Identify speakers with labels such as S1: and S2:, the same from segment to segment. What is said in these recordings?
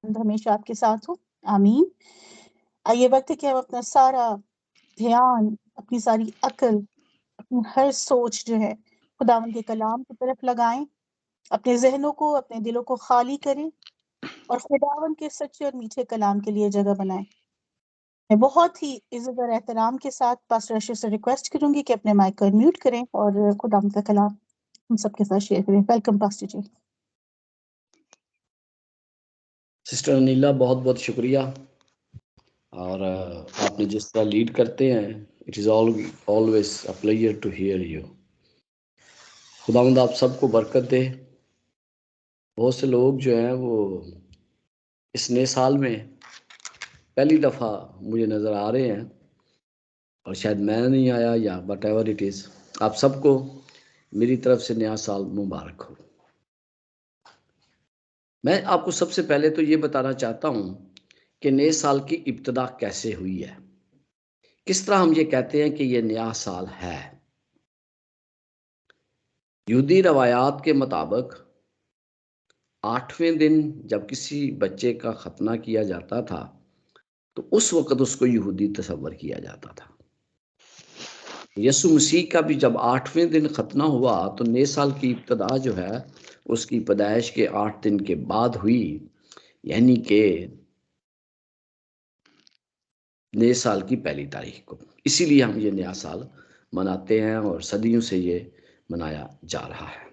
S1: हमेशा आपके साथ हो। आमीन। आइए वक्त है कि हम अपना सारा ध्यान, अपनी सारी अक्ल, अपनी हर सोच जो है खुदावंद के कलाम की तरफ लगाएं। अपने जहनों को, अपने दिलों को खाली करें और खुदावंद के सच्चे और मीठे कलाम के लिए जगह बनाएं। मैं बहुत ही इज्जत और एहतराम के साथ पास्टर अशरफ से रिक्वेस्ट करूंगी कि अपने माइक को म्यूट करें और खुदावंद का कलाम हम सबके साथ शेयर करें। वेलकम पास्टर जी।
S2: सिस्टर अनिला, बहुत बहुत शुक्रिया। और आपने जिस तरह लीड करते हैं, it is always a pleasure to hear you. खुदावंद आप सबको बरकत दे। बहुत से लोग जो हैं वो इस नए साल में पहली दफ़ा मुझे नज़र आ रहे हैं, और शायद मैं नहीं आया या वट एवर इट इज़। आप सबको मेरी तरफ से नया साल मुबारक हो। मैं आपको सबसे पहले तो ये बताना चाहता हूँ कि नए साल की इब्तिदा कैसे हुई है। किस तरह हम ये कहते हैं कि ये नया साल है। यहूदी रवायात के मुताबिक 8वें दिन जब किसी बच्चे का खतना किया जाता था तो उस वक़्त उसको यहूदी तस्वर किया जाता था। यीशु मसीह का भी जब 8वें दिन खतना हुआ तो नए साल की इब्तिदा जो है उसकी पैदाइश के 8 दिन के बाद हुई, यानी कि नए साल की पहली तारीख को। इसीलिए हम ये नया साल मनाते हैं और सदियों से ये मनाया जा रहा है।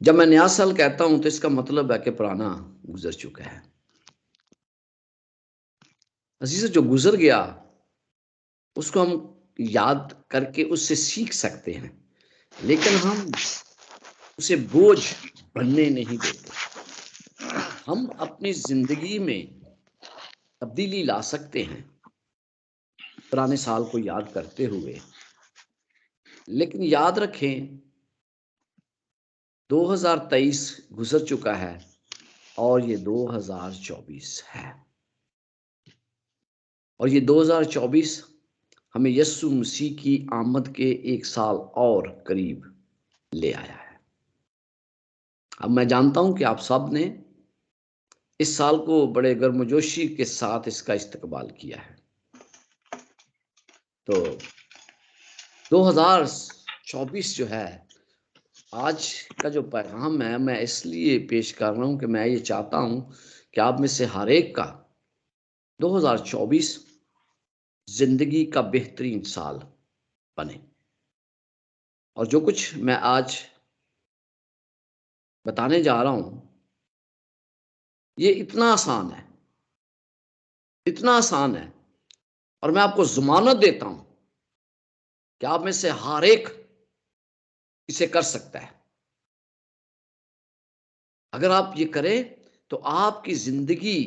S2: जब मैं नया साल कहता हूं तो इसका मतलब है कि पुराना गुजर चुका है। अजीज, जो गुजर गया उसको हम याद करके उससे सीख सकते हैं, लेकिन हम उसे बोझ बनने नहीं देते। हम अपनी जिंदगी में तब्दीली ला सकते हैं पुराने साल को याद करते हुए। लेकिन याद रखें 2023 गुजर चुका है और ये 2024 है, और ये 2024 हमें यीशु मसीह की आमद के 1 साल और करीब ले आया है। अब मैं जानता हूं कि आप सब ने इस साल को बड़े गर्मजोशी के साथ इसका इस्तकबाल किया है। तो 2024 जो है, आज का जो पैगाम है मैं इसलिए पेश कर रहा हूं कि मैं ये चाहता हूं कि आप में से हर एक का 2024 जिंदगी का बेहतरीन साल बने। और जो कुछ मैं आज बताने जा रहा हूं ये इतना आसान है, इतना आसान है, और मैं आपको जमानत देता हूं कि आप में से हर एक इसे कर सकता है। अगर आप ये करें तो आपकी जिंदगी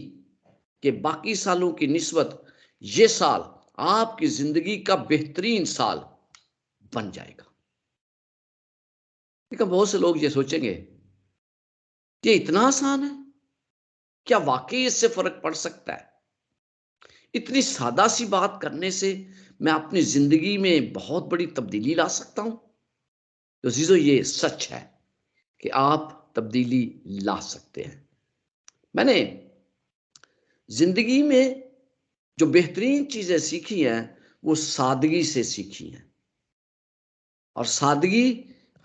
S2: के बाकी सालों की निस्बत ये साल आपकी जिंदगी का बेहतरीन साल बन जाएगा। लेकिन बहुत से लोग ये सोचेंगे ये इतना आसान है, क्या वाकई इससे फर्क पड़ सकता है? इतनी सादा सी बात करने से मैं अपनी जिंदगी में बहुत बड़ी तब्दीली ला सकता हूं? तो जीजो, ये सच है कि आप तब्दीली ला सकते हैं। मैंने जिंदगी में जो बेहतरीन चीजें सीखी हैं वो सादगी से सीखी हैं, और सादगी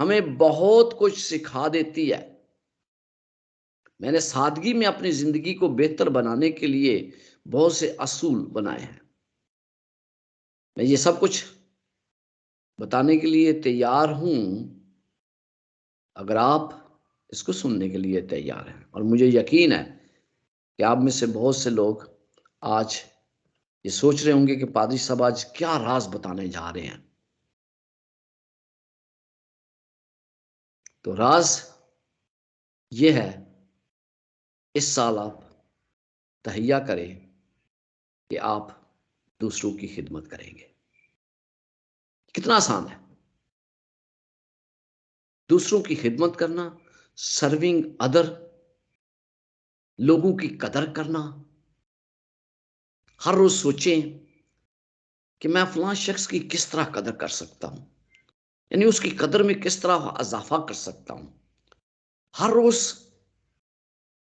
S2: हमें बहुत कुछ सिखा देती है। मैंने सादगी में अपनी जिंदगी को बेहतर बनाने के लिए बहुत से असूल बनाए हैं। मैं ये सब कुछ बताने के लिए तैयार हूं अगर आप इसको सुनने के लिए तैयार हैं। और मुझे यकीन है कि आप में से बहुत से लोग आज ये सोच रहे होंगे कि पादरी साहब आज क्या राज बताने जा रहे हैं। तो राज ये है, इस साल आप तहैया करें कि आप दूसरों की खिदमत करेंगे। कितना आसान है दूसरों की खिदमत करना, सर्विंग अदर, लोगों की कदर करना। हर रोज सोचें कि मैं फलां शख्स की किस तरह कदर कर सकता हूं, यानी उसकी कदर में किस तरह इजाफा कर सकता हूं। हर रोज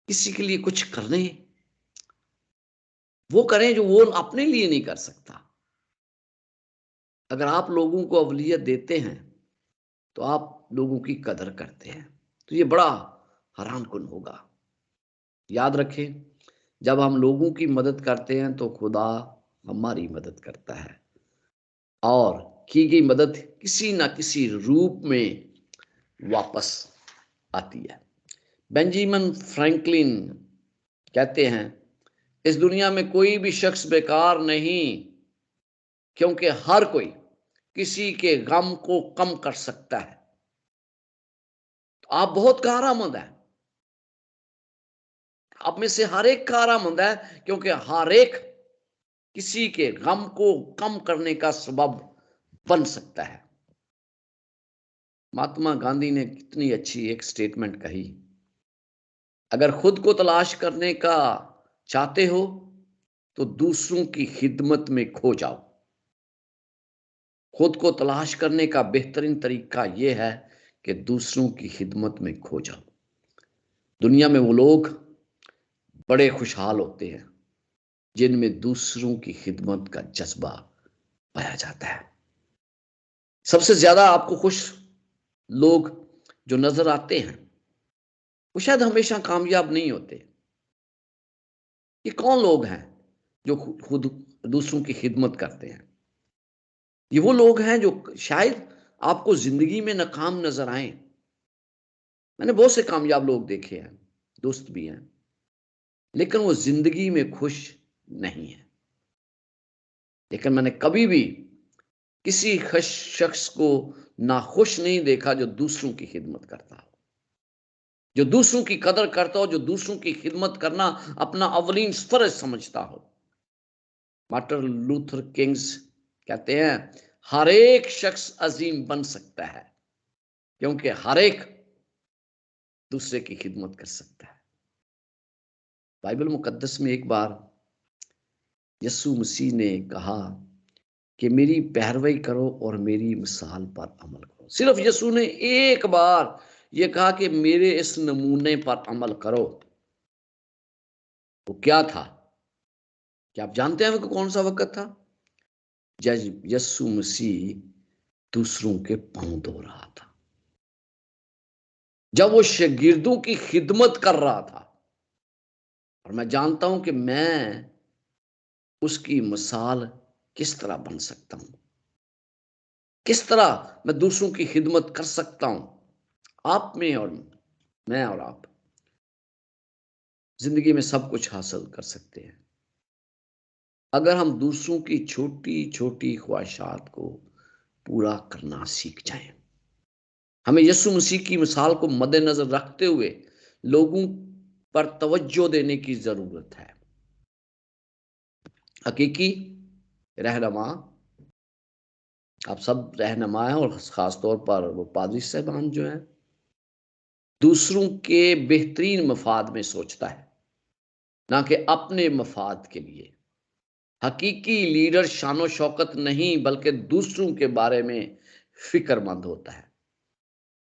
S2: किसी के लिए कुछ करने, वो करें जो वो अपने लिए नहीं कर सकता। अगर आप लोगों को अवलियत देते हैं तो आप लोगों की कदर करते हैं, तो ये बड़ा हैरान कुन होगा। याद रखें, जब हम लोगों की मदद करते हैं तो खुदा हमारी मदद करता है, और की गई मदद किसी ना किसी रूप में वापस आती है। बेंजामिन फ्रैंकलिन कहते हैं, इस दुनिया में कोई भी शख्स बेकार नहीं, क्योंकि हर कोई किसी के गम को कम कर सकता है। तो आप बहुत कारआमद हैं, आप में से हर एक कारआमद है, क्योंकि हर एक किसी के गम को कम करने का सबब बन सकता है। महात्मा गांधी ने कितनी अच्छी एक स्टेटमेंट कही, अगर खुद को तलाश करने का चाहते हो तो दूसरों की खिदमत में खो जाओ। खुद को तलाश करने का बेहतरीन तरीका यह है कि दूसरों की खिदमत में खो जाओ। दुनिया में वो लोग बड़े खुशहाल होते हैं जिनमें दूसरों की खिदमत का जज्बा पाया जाता है। सबसे ज्यादा आपको खुश लोग जो नजर आते हैं वो शायद हमेशा कामयाब नहीं होते। ये कौन लोग हैं जो खुद दूसरों की खिदमत करते हैं? ये वो लोग हैं जो शायद आपको जिंदगी में नाकाम नजर आए। मैंने बहुत से कामयाब लोग देखे हैं, दोस्त भी हैं, लेकिन वो जिंदगी में खुश नहीं है। लेकिन मैंने कभी भी किसी शख्स को नाखुश नहीं देखा जो दूसरों की खिदमत करता हो, जो दूसरों की कदर करता हो, जो दूसरों की खिदमत करना अपना अवलीन फर्ज समझता हो। मार्टिन लूथर किंग्स कहते हैं, हर एक शख्स अजीम बन सकता है क्योंकि हर एक दूसरे की खिदमत कर सकता है। बाइबल मुकद्दस में एक बार यीशु मसीह ने कहा कि मेरी पैरवी करो और मेरी मिसाल पर अमल करो। सिर्फ यीशु ने एक बार यह कहा कि मेरे इस नमूने पर अमल करो। वो क्या था? क्या आप जानते हैं कि कौन सा वक्त था? जब यीशु मसीह दूसरों के पांव धो रहा था, जब वो शागिर्दों की खिदमत कर रहा था। और मैं जानता हूं कि मैं उसकी मिसाल किस तरह बन सकता हूं, किस तरह मैं दूसरों की खिदमत कर सकता हूं। आप में और मैं और आप जिंदगी में सब कुछ हासिल कर सकते हैं अगर हम दूसरों की छोटी छोटी ख्वाहिशात को पूरा करना सीख जाएं। हमें यीशु मसीह की मिसाल को मद्देनजर रखते हुए लोगों पर तवज्जो देने की जरूरत है। हकीकी रहनुमा, आप सब रहनुमा हैं, और खास तौर पर वो पादरी साहबान जो हैं, दूसरों के बेहतरीन मफाद में सोचता है, ना कि अपने मफाद के लिए। हकीकी लीडर शानो शौकत नहीं बल्कि दूसरों के बारे में फिक्रमंद होता है।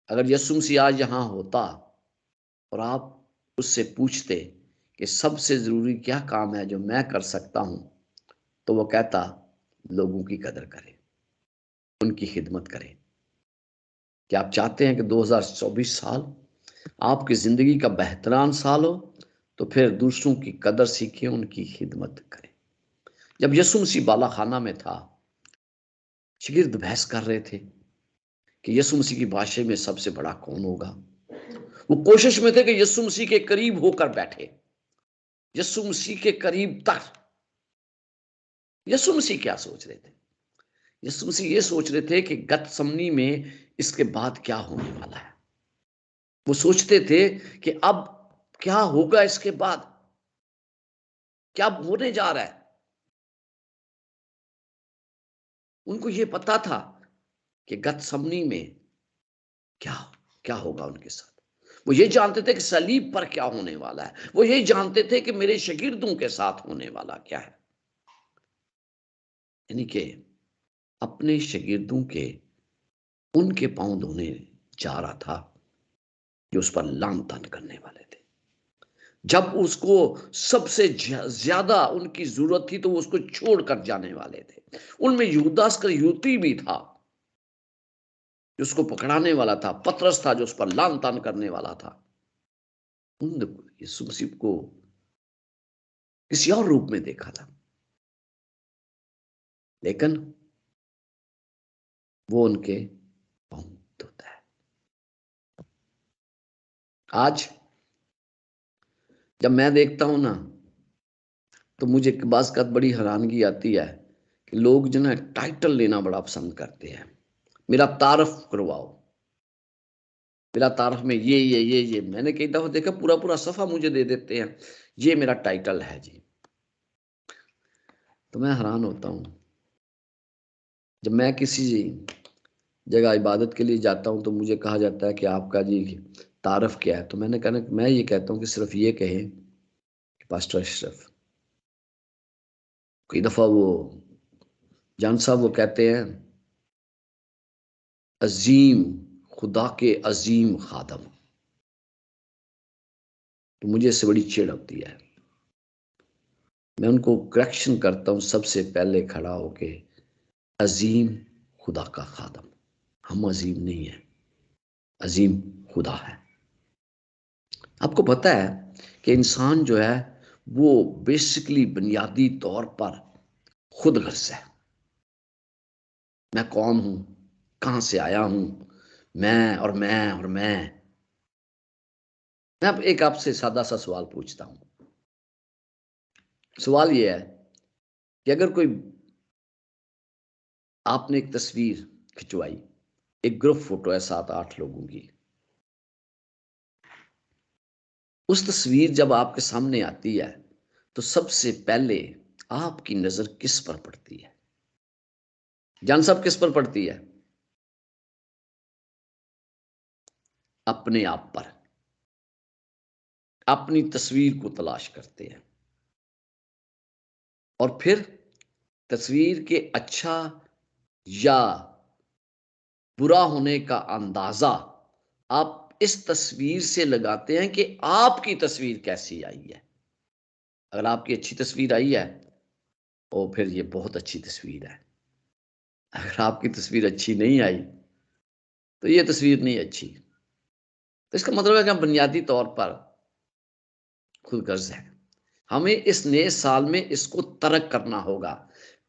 S2: अगर यीशु मसीह आज यहां होता और आप उससे पूछते कि सबसे जरूरी क्या काम है जो मैं कर सकता हूं, तो वो कहता, लोगों की कदर करें, उनकी खिदमत करें। क्या आप चाहते हैं कि 2024 साल आपकी जिंदगी का बेहतरीन साल हो? तो फिर दूसरों की कदर सीखें, उनकी खिदमत करें। जब यीशु मसीह बाला खाना में था, शागिर्द बहस कर रहे थे कि यीशु मसीह की भाषा में सबसे बड़ा कौन होगा। वो कोशिश में थे कि यीशु मसीह के करीब होकर बैठे, यीशु मसीह के करीब तक। यीशु मसीह क्या सोच रहे थे? यीशु मसीह ये सोच रहे थे कि गतसमनी में इसके बाद क्या होने वाला है। वो सोचते थे कि अब क्या होगा, इसके बाद क्या होने जा रहा है। उनको ये पता था कि गतसमनी में क्या क्या होगा उनके साथ। वो ये जानते थे कि सलीब पर क्या होने वाला है। वो ये जानते थे कि मेरे शागिर्दों के साथ होने वाला क्या है। यानी कि अपने शागिर्दों के उनके पांव धोने जा रहा था जो उस पर लाम तान करने वाले थे। जब उसको सबसे ज्यादा उनकी जरूरत थी तो वो उसको छोड़कर जाने वाले थे। उनमें यहूदा इस्करियोती भी था जो उसको पकड़ाने वाला था, पतरस था जो उस पर लान तान करने वाला था। उन यीशु मसीह को किसी और रूप में देखा था, लेकिन वो उनके बहुत होता है। आज जब मैं देखता हूं ना, तो मुझे बात का बड़ी हैरानगी आती है कि लोग जो ना टाइटल लेना बड़ा पसंद करते हैं। मेरा तारफ करवाओ, मेरा तारफ में ये मैंने कई दफा देखा, पूरा पूरा सफा मुझे दे देते हैं, ये मेरा टाइटल है जी। तो मैं हैरान होता हूं। जब मैं किसी जगह इबादत के लिए जाता हूं तो मुझे कहा जाता है कि आपका जी तारफ क्या है, तो मैं ये कहता हूं कि सिर्फ ये कहें कि पास्टर अशरफ। कई दफा वो जान साहब वो कहते हैं अजीम, खुदा के अजीम खादम। तो मुझे इससे बड़ी चिढ़ होती है। मैं उनको करेक्शन करता हूं सबसे पहले खड़ा होके, अजीम खुदा का खादम। हम अजीम नहीं है, अजीम खुदा है। आपको पता है कि इंसान जो है वो बेसिकली बुनियादी तौर पर खुदगर्ज है। मैं कौन हूं, कहां से आया हूं, मैं और मैं और मैं अब एक आपसे सादा सा सवाल पूछता हूं। सवाल यह है कि अगर कोई, आपने एक तस्वीर खिंचवाई, एक ग्रुप फोटो है 7-8 लोगों की, उस तस्वीर जब आपके सामने आती है तो सबसे पहले आपकी नजर किस पर पड़ती है? जान साहब, किस पर पड़ती है? अपने आप पर। अपनी तस्वीर को तलाश करते हैं और फिर तस्वीर के अच्छा या बुरा होने का अंदाजा आप इस तस्वीर से लगाते हैं कि आपकी तस्वीर कैसी आई है। अगर आपकी अच्छी तस्वीर आई है तो फिर ये बहुत अच्छी तस्वीर है। अगर आपकी तस्वीर अच्छी नहीं आई तो ये तस्वीर नहीं अच्छी। तो इसका मतलब है कि हम बुनियादी तौर पर खुदगर्ज है। हमें इस नए साल में इसको तर्क करना होगा,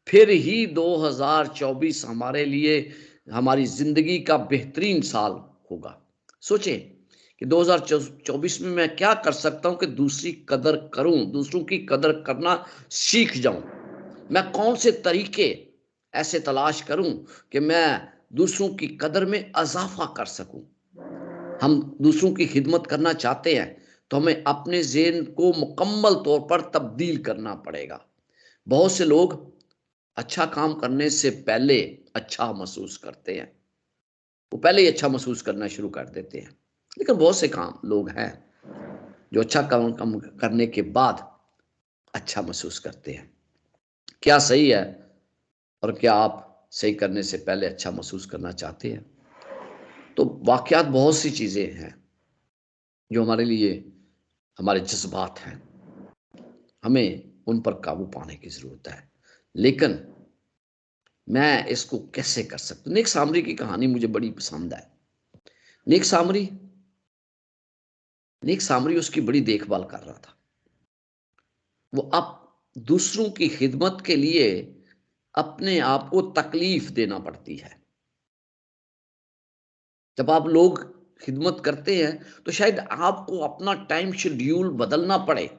S2: फिर ही 2024 हमारे लिए, हमारी जिंदगी का बेहतरीन साल होगा। सोचें कि 2024 में मैं क्या कर सकता हूं कि दूसरी कदर करूं, दूसरों की कदर करना सीख जाऊं। मैं कौन से तरीके ऐसे तलाश करूं कि मैं दूसरों की कदर में इजाफा कर सकूं। हम दूसरों की खिदमत करना चाहते हैं तो हमें अपने ज़हन को मुकम्मल तौर पर तब्दील करना पड़ेगा। बहुत से लोग अच्छा काम करने से पहले अच्छा महसूस करते हैं, वो पहले ही अच्छा महसूस करना शुरू कर देते हैं। लेकिन बहुत से काम लोग हैं जो अच्छा काम करने के बाद अच्छा महसूस करते हैं। क्या सही है? और क्या आप सही करने से पहले अच्छा महसूस करना चाहते हैं? तो वाकयात बहुत सी चीज़ें हैं जो हमारे लिए, हमारे जज्बात हैं, हमें उन पर काबू पाने की ज़रूरत है। लेकिन मैं इसको कैसे कर सकता हूँ? नेक सामरी की कहानी मुझे बड़ी पसंद है। नेक सामरी नेक सामरी उसकी बड़ी देखभाल कर रहा था। वो अब दूसरों की खिदमत के लिए अपने आप को तकलीफ देना पड़ती है। जब आप लोग खिदमत करते हैं तो शायद आपको अपना टाइम शेड्यूल बदलना पड़े।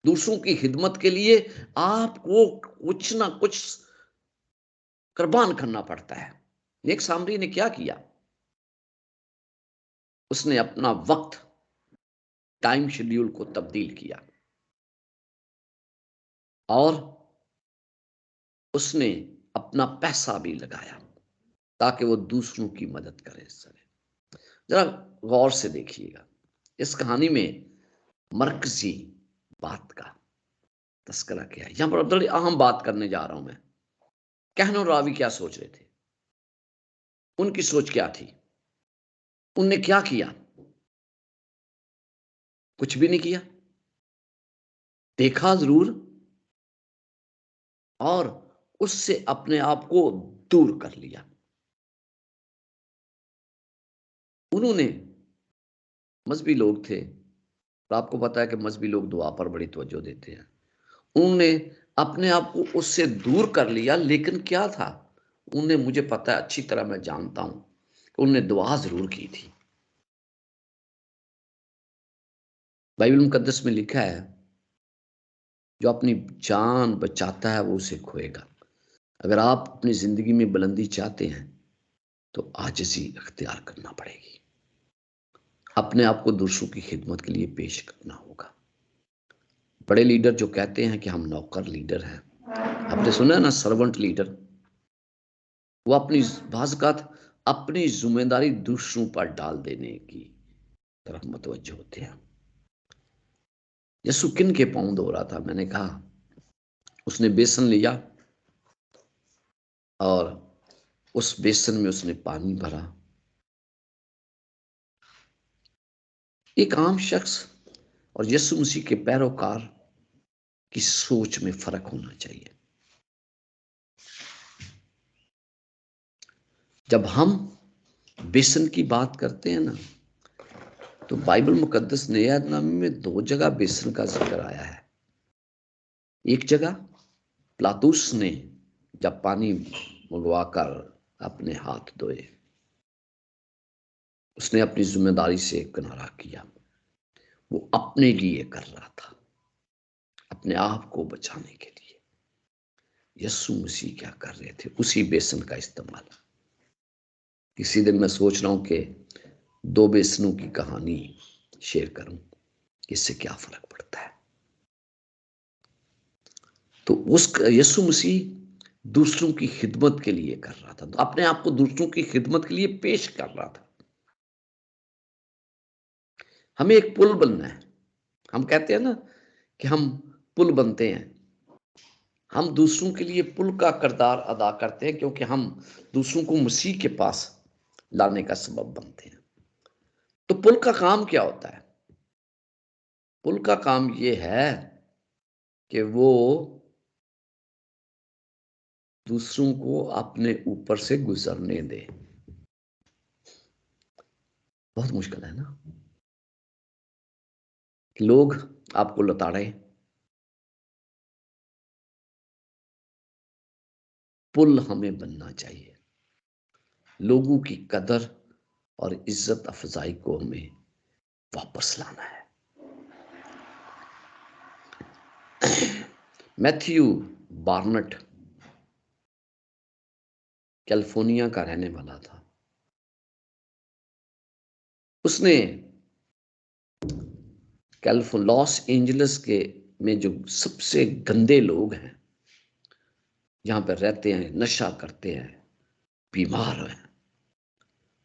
S2: दूसरों की खिदमत के लिए आपको कुछ ना कुछ कुर्बान करना पड़ता है। नेक सामरी ने क्या किया? उसने अपना वक्त, टाइम शेड्यूल को तब्दील किया और उसने अपना पैसा भी लगाया ताकि वो दूसरों की मदद करे सके। जरा गौर से देखिएगा, इस कहानी में मरकजी बात का तस्करा किया है। यहां पर बड़ी अहम बात करने जा रहा हूं मैं। कहनो रावी क्या सोच रहे थे? उनकी सोच क्या थी? उनने क्या किया? कुछ भी नहीं किया। देखा जरूर और उससे अपने आप को दूर कर लिया। उन्होंने, मजहबी लोग थे, और आपको पता है कि मजहबी लोग दुआ पर बड़ी तवज्जो देते हैं। उन्होंने अपने आप को उससे दूर कर लिया, लेकिन क्या था, उन्हें, मुझे पता है, अच्छी तरह मैं जानता हूं, उन्होंने दुआ जरूर की थी। बाइबल मुकद्दस में लिखा है, जो अपनी जान बचाता है वो उसे खोएगा। अगर आप अपनी जिंदगी में बुलंदी चाहते हैं तो आजिज़ी इख्तियार करना पड़ेगी, अपने आप को दूसरों की खिदमत के लिए पेश करना होगा। बड़े लीडर जो कहते हैं कि हम नौकर लीडर हैं, आपने सुना है ना, सर्वेंट लीडर, वो अपनी बाज़ अपनी जिम्मेदारी दूसरों पर डाल देने की तरफ मुतवज्जो होते हैं। यीशु किन के पांव धो रहा था? मैंने कहा, उसने बेसन लिया और उस बेसन में उसने पानी भरा। एक आम शख्स और यीशु मसीह के पैरोकार की सोच में फर्क होना चाहिए। जब हम बेसन की बात करते हैं ना, तो बाइबल मुकद्दस नया-नामी में 2 जगह बेसन का जिक्र आया है। एक जगह पिलातुस ने जब पानी मंगवाकर अपने हाथ धोए, उसने अपनी जिम्मेदारी से किनारा किया। वो अपने लिए कर रहा था, अपने आप को बचाने के लिए। यीशु मसीह क्या कर रहे थे? उसी बेसन का इस्तेमाल। किसी दिन मैं सोच रहा हूं कि 2 बेसनों की कहानी शेयर करूं, इससे क्या फर्क पड़ता है। तो उस यीशु मसीह दूसरों की खिदमत के लिए कर रहा था, तो अपने आप को दूसरों की खिदमत के लिए पेश कर रहा था। हमें एक पुल बनना है। हम कहते हैं ना कि हम पुल बनते हैं। हम दूसरों के लिए पुल का किरदार अदा करते हैं, क्योंकि हम दूसरों को मसीह के पास लाने का सबब बनते हैं। तो पुल का काम क्या होता है? पुल का काम यह है कि वो दूसरों को अपने ऊपर से गुजरने दे। बहुत मुश्किल है ना, कि लोग आपको लताड़े। पुल हमें बनना चाहिए। लोगों की कदर और इज्जत अफजाई को हमें वापस लाना है। मैथ्यू बार्नट कैलिफोर्निया का रहने वाला था। उसने लॉस एंजलिस के में जो सबसे गंदे लोग हैं, जहां पर रहते हैं, नशा करते हैं, बीमार हैं,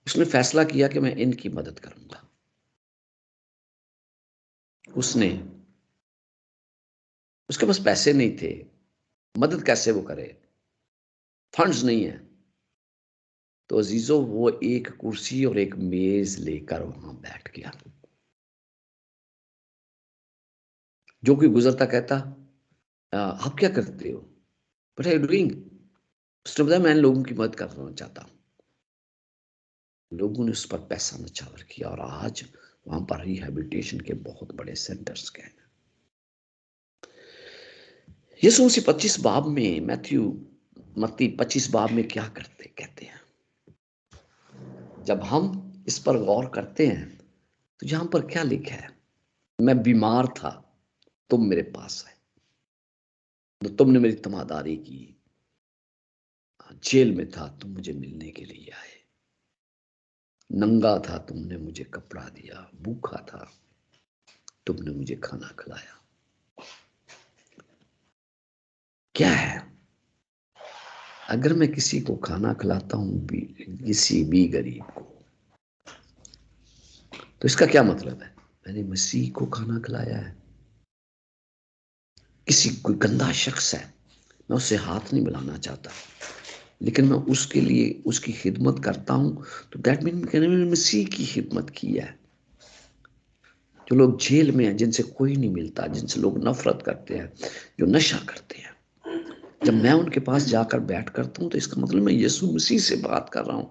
S2: उसने फैसला किया कि मैं इनकी मदद करूंगा। उसके पास पैसे नहीं थे, मदद कैसे वो करे, फंड्स नहीं है। तो अजीजों, वो एक कुर्सी और एक मेज लेकर वहां बैठ गया। जो कोई गुजरता कहता, आप क्या करते हो, व्हाट आर यू डूइंग? उसने बताया, मैं लोगों की मदद करना चाहता हूं। लोगों ने उस पर पैसा नछावर किया और आज वहां पर रिहैबिलिटेशन के बहुत बड़े सेंटर्स गए। यीशु मसीह 25 बाब में, मत्ती 25 बाब में क्या कहते हैं? जब हम इस पर गौर करते हैं तो यहां पर क्या लिखा है? मैं बीमार था, तुम मेरे पास आए, तो तुमने मेरी तमादारी की। जेल में था, तुम मुझे मिलने के लिए आए। नंगा था, तुमने मुझे कपड़ा दिया। भूखा था, तुमने मुझे खाना खिलाया। क्या है? अगर मैं किसी को खाना खिलाता हूं, किसी भी गरीब को, तो इसका क्या मतलब है? मैंने मसीह को खाना खिलाया है। कोई गंदा शख्स है, मैं उससे हाथ नहीं मिलाना चाहता, लेकिन मैं उसके लिए उसकी खिदमत करता हूं, तो दैट मीन मैंने मसीह की खिदमत की है। जो लोग जेल में हैं, जिनसे कोई नहीं मिलता, जिनसे लोग नफरत करते हैं, जो नशा करते हैं, जब मैं उनके पास जाकर बैठ करता हूं तो इसका मतलब मैं यीशु मसीह से बात कर रहा हूं।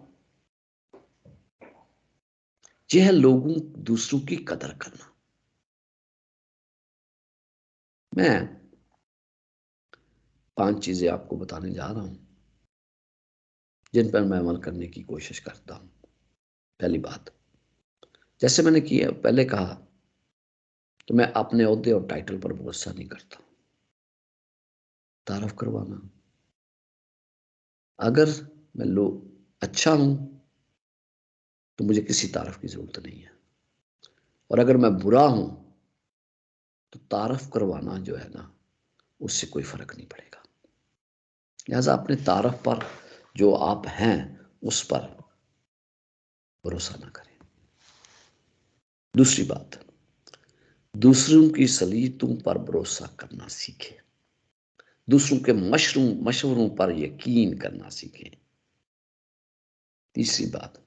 S2: यह है लोगों दूसरों की कदर करना। मैं 5 चीजें आपको बताने जा रहा हूं जिन पर मैं अमल करने की कोशिश करता हूं। पहली बात, जैसे मैंने किया पहले कहा कि मैं अपने ओहदे और टाइटल पर भरोसा नहीं करता। तारीफ करवाना, अगर मैं अच्छा हूं तो मुझे किसी तारीफ की जरूरत नहीं है, और अगर मैं बुरा हूं तो तारीफ करवाना जो है ना, उससे कोई फर्क नहीं पड़ेगा। लिहाजा अपने तारीफ पर, जो आप हैं उस पर भरोसा ना करें। दूसरी बात, दूसरों की सलीतों पर भरोसा करना सीखें। दूसरों के मशवरों पर यकीन करना सीखें। तीसरी बात,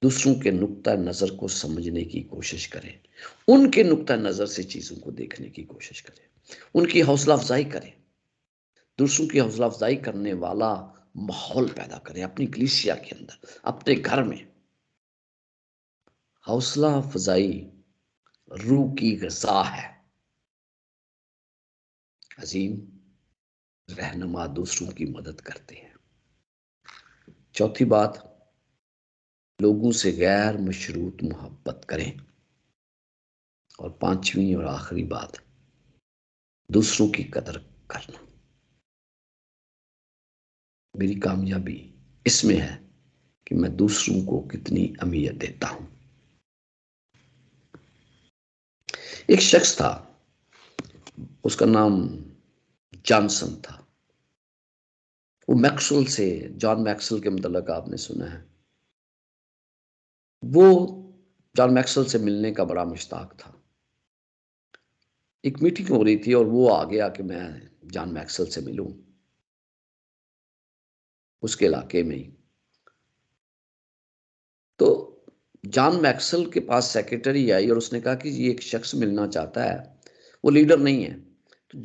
S2: दूसरों के नुक्ता नजर को समझने की कोशिश करें। उनके नुक्ता नजर से चीजों को देखने की कोशिश करें, उनकी हौसला अफजाई करें। दूसरों की हौसला अफजाई करने वाला माहौल पैदा करें अपनी कलीसिया के अंदर, अपने घर में। हौसला अफजाई रूह की ग़िज़ा है। अजीम रहनुमा दूसरों की मदद करते हैं। चौथी बात, लोगों से गैर मशरूत मोहब्बत करें। और पांचवी और आखिरी बात, दूसरों की कदर करना। मेरी कामयाबी इसमें है कि मैं दूसरों को कितनी अहमियत देता हूं। एक शख्स था, उसका नाम जॉनसन था। वो मैक्सवेल से, जॉन मैक्सवेल के मतलब आपने सुना है। वो जॉन मैक्सवेल से मिलने का बड़ा मुश्ताक था। एक मीटिंग हो रही थी और वो आ गया कि मैं जॉन मैक्सवेल से मिलूं, उसके इलाके में ही। तो जॉन मैक्सवेल के पास सेक्रेटरी आई और उसने कहा कि ये एक शख्स मिलना चाहता है, वो लीडर नहीं है। तो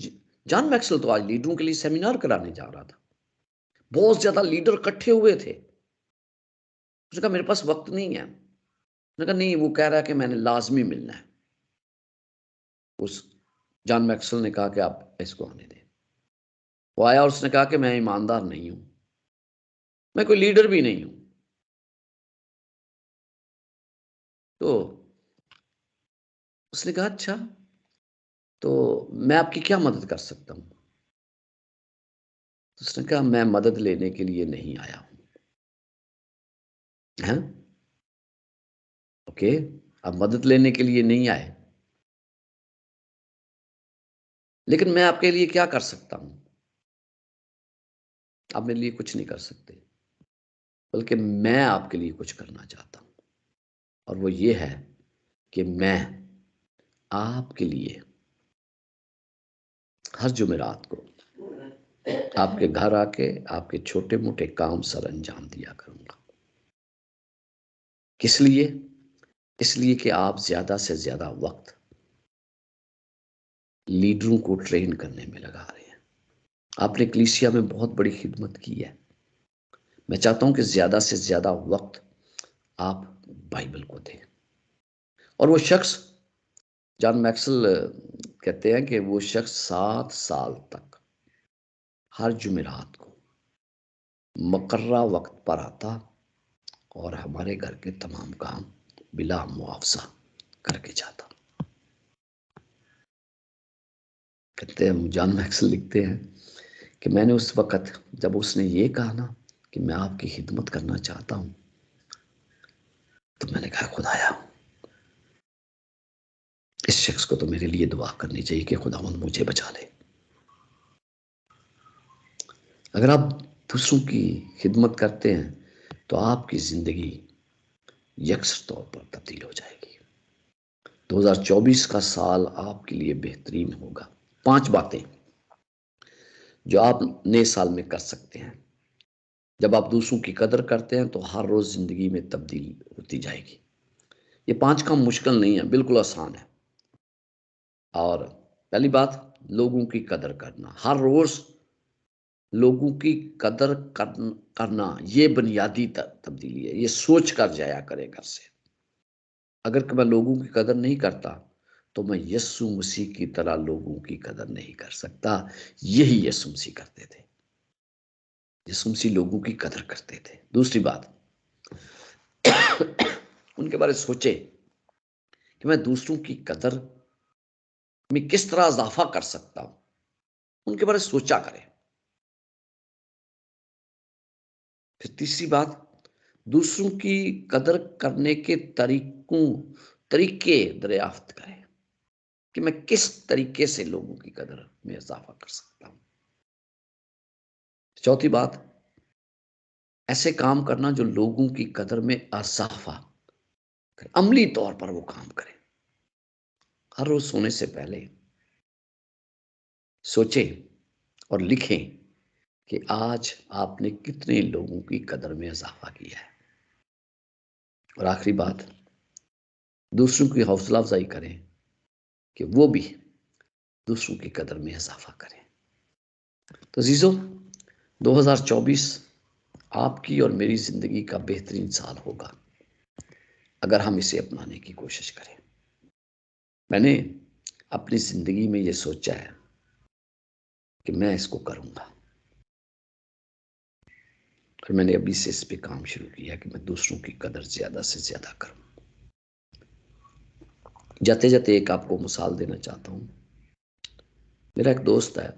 S2: जॉन मैक्सवेल तो आज लीडरों के लिए सेमिनार कराने जा रहा था। बहुत ज्यादा लीडर इकट्ठे हुए थे। उसने कहा मेरे पास वक्त नहीं है। उसने कहा नहीं, वो कह रहा है कि मैंने लाजमी मिलना है। उस जॉन मैक्सवेल ने कहा कि आप इसको आने दें। वो आया और उसने कहा कि मैं ईमानदार नहीं हूं, मैं कोई लीडर भी नहीं हूं। तो उसने कहा अच्छा, तो मैं आपकी क्या मदद कर सकता हूं? तो उसने कहा मैं मदद लेने के लिए नहीं आया हूं। हैं? ओके, आप मदद लेने के लिए नहीं आए, लेकिन मैं आपके लिए क्या कर सकता हूं? आप मेरे लिए कुछ नहीं कर सकते, बल्कि मैं आपके लिए कुछ करना चाहता हूं। और वो ये है कि मैं आपके लिए हर जुमेरात को आपके घर आके आपके छोटे मोटे काम सर अंजाम दिया करूंगा। किस लिए? इसलिए कि आप ज्यादा से ज्यादा वक्त लीडरों को ट्रेन करने में लगा रहे हैं। आपने कलीसिया में बहुत बड़ी खिदमत की है। मैं चाहता हूं कि ज्यादा से ज्यादा वक्त आप बाइबल को दें। और वो शख्स, जॉन मैक्सवेल कहते हैं कि वो शख्स 7 साल तक हर जुमेरात को मुकर्रा वक्त पर आता और हमारे घर के तमाम काम बिला मुआवजा करके जाता। कहते हैं, जॉन मैक्सवेल लिखते हैं कि मैंने उस वक्त जब उसने ये कहा ना कि मैं आपकी खिदमत करना चाहता हूं, तो मैंने कहा खुदाया, इस शख्स को तो मेरे लिए दुआ करनी चाहिए कि खुदावंद मुझे बचा ले। अगर आप दूसरों की खिदमत करते हैं तो आपकी जिंदगी यकसर तौर पर तब्दील हो जाएगी। 2024 का साल आपके लिए बेहतरीन होगा। 5 बातें जो आप नए साल में कर सकते हैं। जब आप दूसरों की कदर करते हैं तो हर रोज जिंदगी में तब्दील होती जाएगी। ये 5 काम मुश्किल नहीं है, बिल्कुल आसान है। और पहली बात, लोगों की कदर करना। हर रोज लोगों की कदर करना, ये बुनियादी तब्दीली है। ये सोच कर जाया करे घर से। अगर मैं लोगों की कदर नहीं करता तो मैं यीशु मसीह की तरह लोगों की कदर नहीं कर सकता। यही यीशु मसीह करते थे। यीशु मसीह लोगों की कदर करते थे। दूसरी बात, उनके बारे में सोचे कि मैं दूसरों की कदर में किस तरह इजाफा कर सकता हूं। उनके बारे में सोचा करें। फिर तीसरी बात, दूसरों की कदर करने के तरीके दरियाफ्त करें कि मैं किस तरीके से लोगों की कदर में इजाफा कर सकता हूं। चौथी बात, ऐसे काम करना जो लोगों की कदर में इजाफा करे, अमली तौर पर वो काम करें। हर रोज सोने से पहले सोचें और लिखें कि आज आपने कितने लोगों की कदर में इजाफा किया है। और आखिरी बात, दूसरों की हौसला अफजाई करें कि वो भी दूसरों की कदर में इजाफा करें। तो अजीजों, 2024 आपकी और मेरी जिंदगी का बेहतरीन साल होगा अगर हम इसे अपनाने की कोशिश करें। मैंने अपनी जिंदगी में ये सोचा है कि मैं इसको करूंगा, और मैंने अभी से इस पे काम शुरू किया कि मैं दूसरों की कदर ज्यादा से ज्यादा करूं। जाते जाते एक आपको मिसाल देना चाहता हूं। मेरा एक दोस्त है,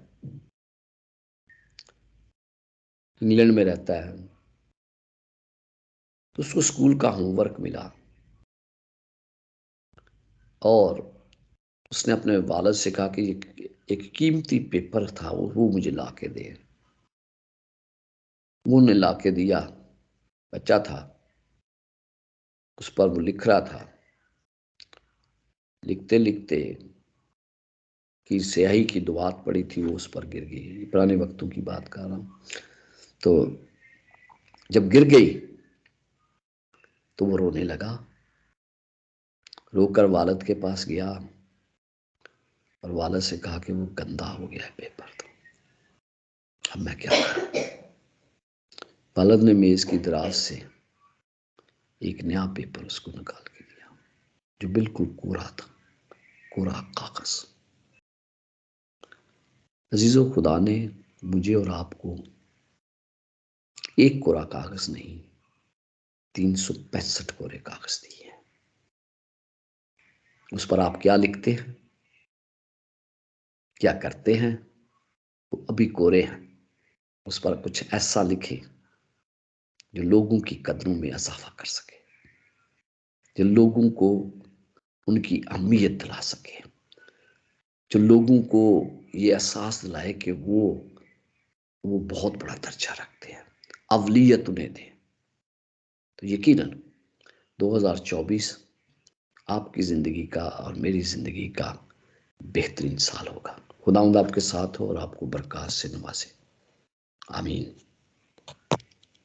S2: इंग्लैंड में रहता है। तो उसको स्कूल का होमवर्क मिला और उसने अपने वालिद से कहा कि एक कीमती पेपर था, वो मुझे ला के दे। वो ने ला के दिया। बच्चा था, उस पर वो लिख रहा था। लिखते लिखते की स्याही की दुआत पड़ी थी, वो उस पर गिर गई। पुराने वक्तों की बात कर रहा हूँ। तो जब गिर गई तो वो रोने लगा। रोकर वालिद के पास गया और वालिद से कहा कि वो गंदा हो गया है पेपर, तो अब मैं क्या करूं। वालिद ने मेज की दराज से एक नया पेपर उसको निकाल के दिया, जो बिल्कुल कोरा था, कोरा कागज। अजीजों, खुदा ने मुझे और आपको एक कोरा कागज नहीं, 365 कोरे कागज दिए हैं। उस पर आप क्या लिखते हैं, क्या करते हैं, वो अभी कोरे हैं। उस पर कुछ ऐसा लिखे जो लोगों की कदरों में इजाफा कर सके, जो लोगों को उनकी अहमियत दिला सके, जो लोगों को ये एहसास दिलाए कि वो बहुत बड़ा दर्जा रखते हैं, अवलियत उन्हें दे। तो यकीनन 2024 आपकी जिंदगी का और मेरी जिंदगी का बेहतरीन साल होगा। खुदावंद आपके साथ हो और आपको बरकत से नवाजे। आमीन।